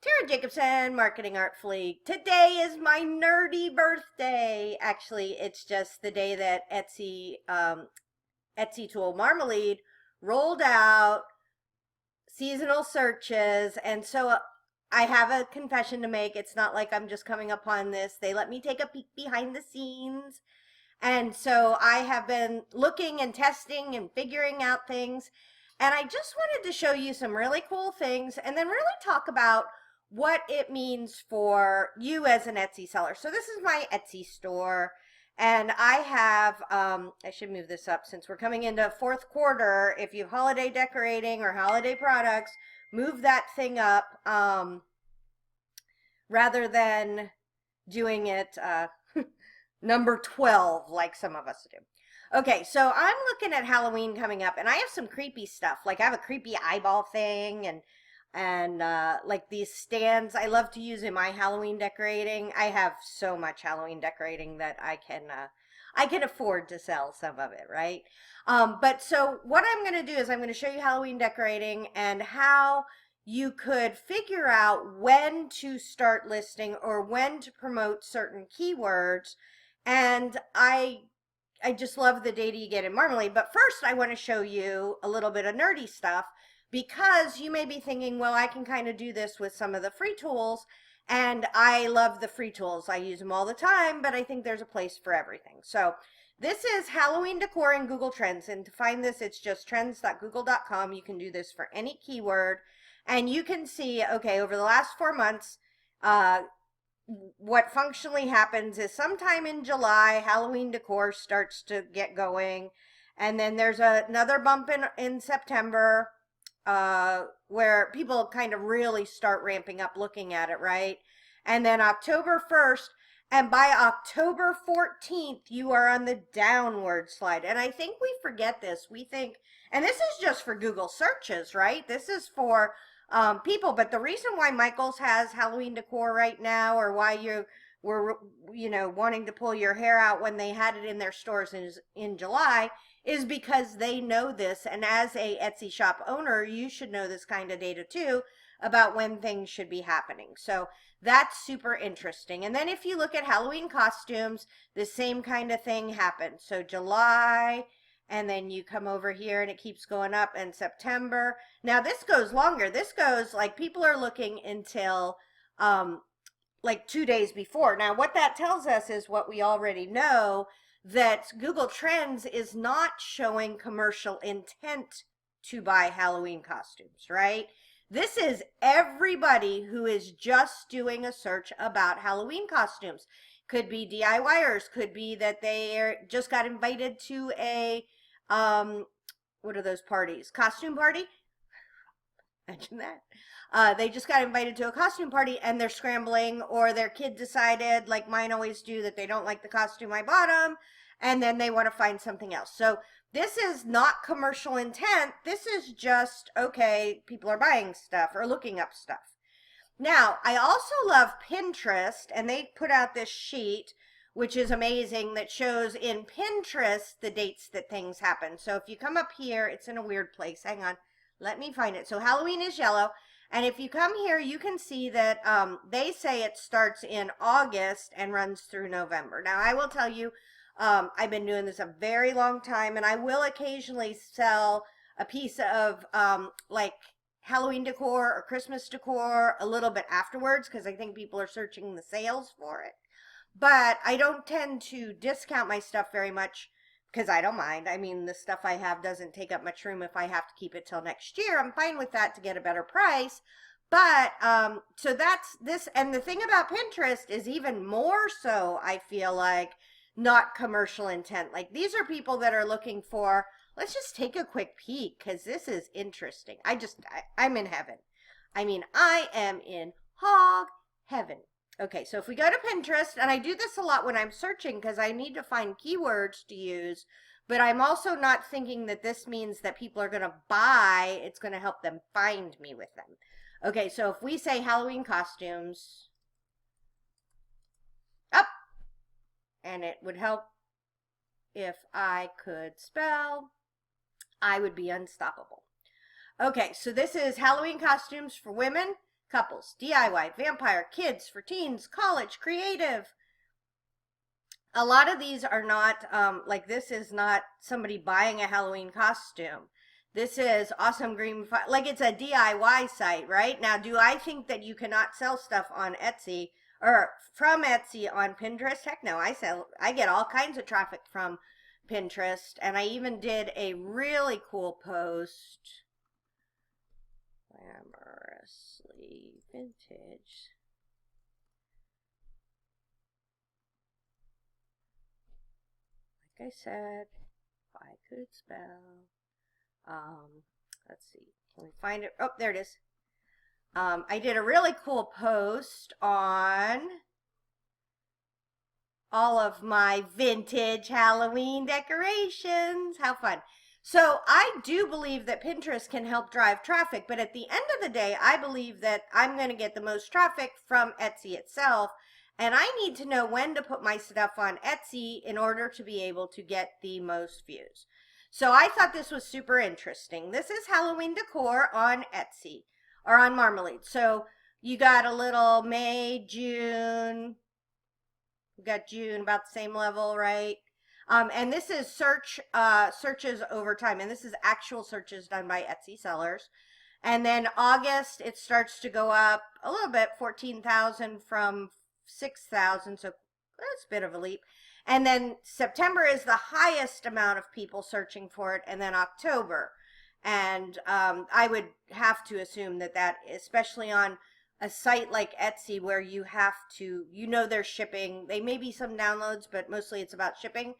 Tara Jacobson, Marketing Artfully. Today is my nerdy birthday. Actually, it's just the day that Etsy tool Marmalead rolled out seasonal searches, and so I have a confession to make. It's not like I'm just coming upon this. They let me take a peek behind the scenes, and so I have been looking and testing and figuring out things. And I just wanted to show you some really cool things and then really talk about what it means for you as an Etsy seller. So this is my Etsy store. And I have, I should move this up since we're coming into fourth quarter. If you have holiday decorating or holiday products, move that thing up rather than doing it number 12 like some of us do. Okay, so I'm looking at Halloween coming up, and I have some creepy stuff. Like I have a creepy eyeball thing, and like these stands I love to use in my Halloween decorating. I have so much Halloween decorating that I can afford to sell some of it, right? But so what I'm going to do is I'm going to show you Halloween decorating and how you could figure out when to start listing or when to promote certain keywords. And I just love the data you get in Marmalade. But first, I want to show you a little bit of nerdy stuff, because you may be thinking, well, I can kind of do this with some of the free tools. And I love the free tools. I use them all the time, but I think there's a place for everything. So this is Halloween decor in Google Trends. And to find this, it's just trends.google.com. You can do this for any keyword. And you can see, okay, over the last 4 months, what functionally happens is sometime in July, Halloween decor starts to get going. And then there's another bump in September where people kind of really start ramping up looking at it, right? And then October 1st, and by October 14th, you are on the downward slide. And I think we forget this. We think, and this is just for Google searches, right? This is for people. But the reason why Michael's has Halloween decor right now, or why you were, wanting to pull your hair out when they had it in their stores in July, is because they know this. And as a Etsy shop owner, you should know this kind of data too about when things should be happening. So that's super interesting. And then if you look at Halloween costumes, the same kind of thing happens. So July, and then you come over here and it keeps going up in September. Now this goes longer. This goes like people are looking until like 2 days before. Now what that tells us is what we already know, that Google Trends is not showing commercial intent to buy Halloween costumes, right? This is everybody who is just doing a search about Halloween costumes. Could be DIYers, could be that they just got invited to a what are those parties? Costume party? Imagine that. They just got invited to a costume party and they're scrambling, or their kid decided, like mine always do, that they don't like the costume I bought them, and then they want to find something else. So this is not commercial intent. This is just, okay, people are buying stuff or looking up stuff. Now, I also love Pinterest, and they put out this sheet, which is amazing, that shows in Pinterest the dates that things happen. So if you come up here, it's in a weird place. Hang on. Let me find it. So Halloween is yellow. And if you come here, you can see that they say it starts in August and runs through November. Now, I will tell you, I've been doing this a very long time, and I will occasionally sell a piece of like Halloween decor or Christmas decor a little bit afterwards, because I think people are searching the sales for it. But I don't tend to discount my stuff very much, because I don't mind. I mean, the stuff I have doesn't take up much room. If I have to keep it till next year, I'm fine with that to get a better price. But so that's this. And the thing about Pinterest is even more so, I feel like, not commercial intent. Like these are people that are looking for, let's just take a quick peek because this is interesting. I'm in heaven. I mean, I am in hog heaven. Okay, so if we go to Pinterest, and I do this a lot when I'm searching because I need to find keywords to use, but I'm also not thinking that this means that people are going to buy. It's going to help them find me with them. Okay, so if we say Halloween costumes, up, and it would help if I could spell, I would be unstoppable. Okay, so this is Halloween costumes for women, couples, DIY, vampire, kids, for teens, college, creative. A lot of these are not, like this is not somebody buying a Halloween costume. This is Awesome Green, like it's a DIY site, right? Now, do I think that you cannot sell stuff on Etsy or from Etsy on Pinterest? Heck no, I get all kinds of traffic from Pinterest, and I even did a really cool post, glamorously vintage. Like I said, if I could spell, let's see, can we find it? Oh, there it is. I did a really cool post on all of my vintage Halloween decorations. How fun. So I do believe that Pinterest can help drive traffic, but at the end of the day, I believe that I'm going to get the most traffic from Etsy itself, and I need to know when to put my stuff on Etsy in order to be able to get the most views. So I thought this was super interesting. This is Halloween decor on Etsy or on Marmalead. So you got a little May, June. We got June about the same level, right? And this is searches over time, and this is actual searches done by Etsy sellers. And then August, it starts to go up a little bit, 14,000 from 6,000, so that's a bit of a leap. And then September is the highest amount of people searching for it, and then October. And I would have to assume that especially on a site like Etsy where you have to, there's shipping. They may be some downloads, but mostly it's about shipping,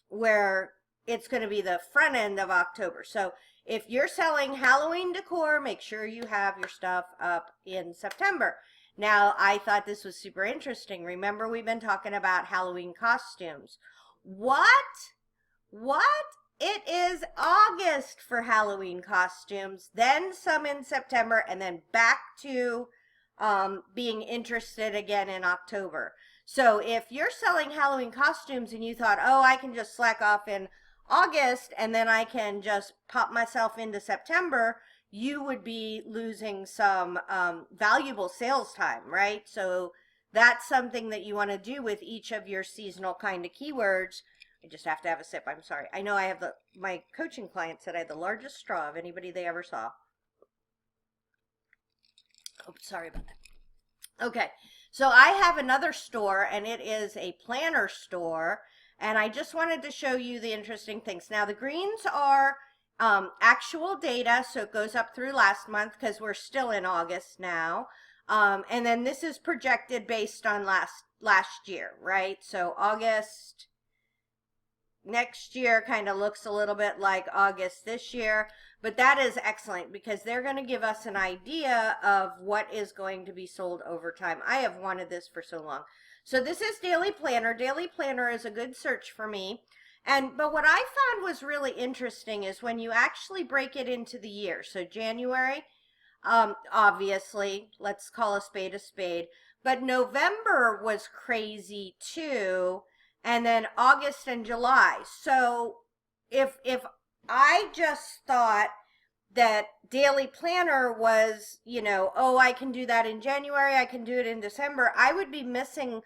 where it's going to be the front end of October. So if you're selling Halloween decor, make sure you have your stuff up in September. Now, I thought this was super interesting. Remember, we've been talking about Halloween costumes. What? It is August for Halloween costumes, then some in September, and then back to being interested again in October. So if you're selling Halloween costumes and you thought, oh, I can just slack off in August and then I can just pop myself into September, you would be losing some valuable sales time, right? So that's something that you want to do with each of your seasonal kind of keywords. I just have to have a sip. I'm sorry. I know I have my coaching client said I had the largest straw of anybody they ever saw. Oh, sorry about that. Okay, so I have another store, and it is a planner store, and I just wanted to show you the interesting things. Now, the greens are actual data, so it goes up through last month because we're still in August now. And then this is projected based on last year, right? So August next year kind of looks a little bit like August this year, but that is excellent because they're going to give us an idea of what is going to be sold over time. I have wanted this for so long. So this is Daily Planner. Daily Planner is a good search for me. But what I found was really interesting is when you actually break it into the year. So January, obviously, let's call a spade, but November was crazy too. And then August and July. So if I just thought that Daily Planner was, oh, I can do that in January, I can do it in December, I would be missing.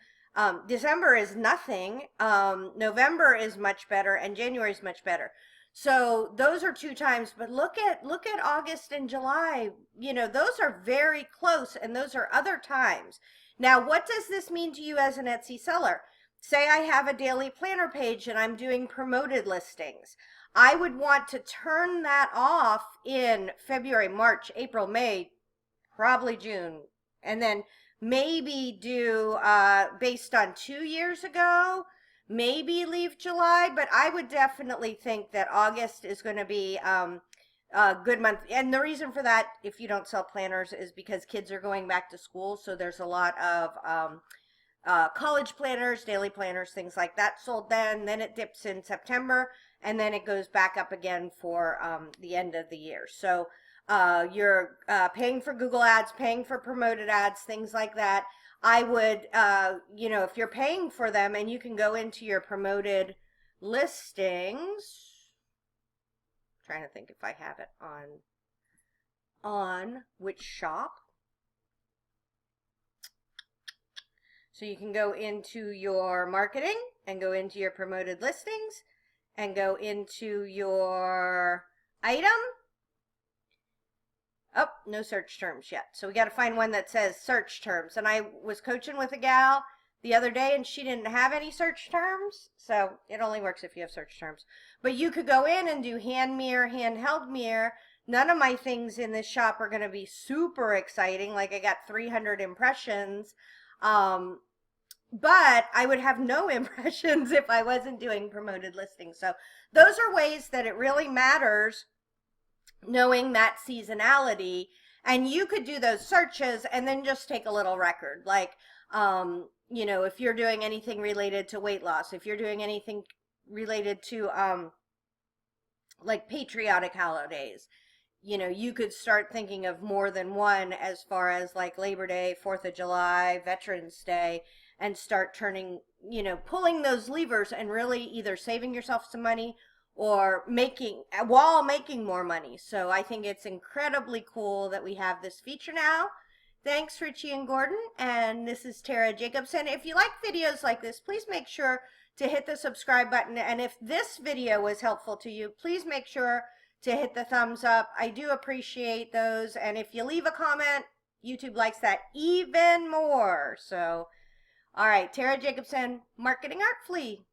December is nothing. November is much better, and January is much better. So those are 2 times. But look at August and July. Those are very close, and those are other times. Now, what does this mean to you as an Etsy seller? Say I have a Daily Planner page and I'm doing promoted listings. I would want to turn that off in February, March, April, May, probably June, and then maybe do based on 2 years ago, maybe leave July, but I would definitely think that August is going to be a good month. And the reason for that, if you don't sell planners, is because kids are going back to school, so there's a lot of college planners, daily planners, things like that sold then it dips in September, and then it goes back up again for the end of the year. So you're paying for Google ads, paying for promoted ads, things like that. I would, if you're paying for them and you can go into your promoted listings, I'm trying to think if I have it on which shop. So you can go into your marketing and go into your promoted listings and go into your item. Oh, no search terms yet. So we got to find one that says search terms. And I was coaching with a gal the other day and she didn't have any search terms. So it only works if you have search terms. But you could go in and do hand mirror, handheld mirror. None of my things in this shop are going to be super exciting. Like I got 300 impressions. But I would have no impressions if I wasn't doing promoted listings. So those are ways that it really matters knowing that seasonality. And you could do those searches and then just take a little record. Like, you know, if you're doing anything related to weight loss, if you're doing anything related to like patriotic holidays, you know, you could start thinking of more than one as far as like Labor Day, 4th of July, Veterans Day, and start turning, you know, pulling those levers and really either saving yourself some money or making more money. So I think it's incredibly cool that we have this feature now. Thanks, Richie and Gordon. And this is Tara Jacobson. If you like videos like this, please make sure to hit the subscribe button. And if this video was helpful to you, please make sure to hit the thumbs up. I do appreciate those. And if you leave a comment, YouTube likes that even more. So, all right, Tara Jacobson, Marketing Artfully.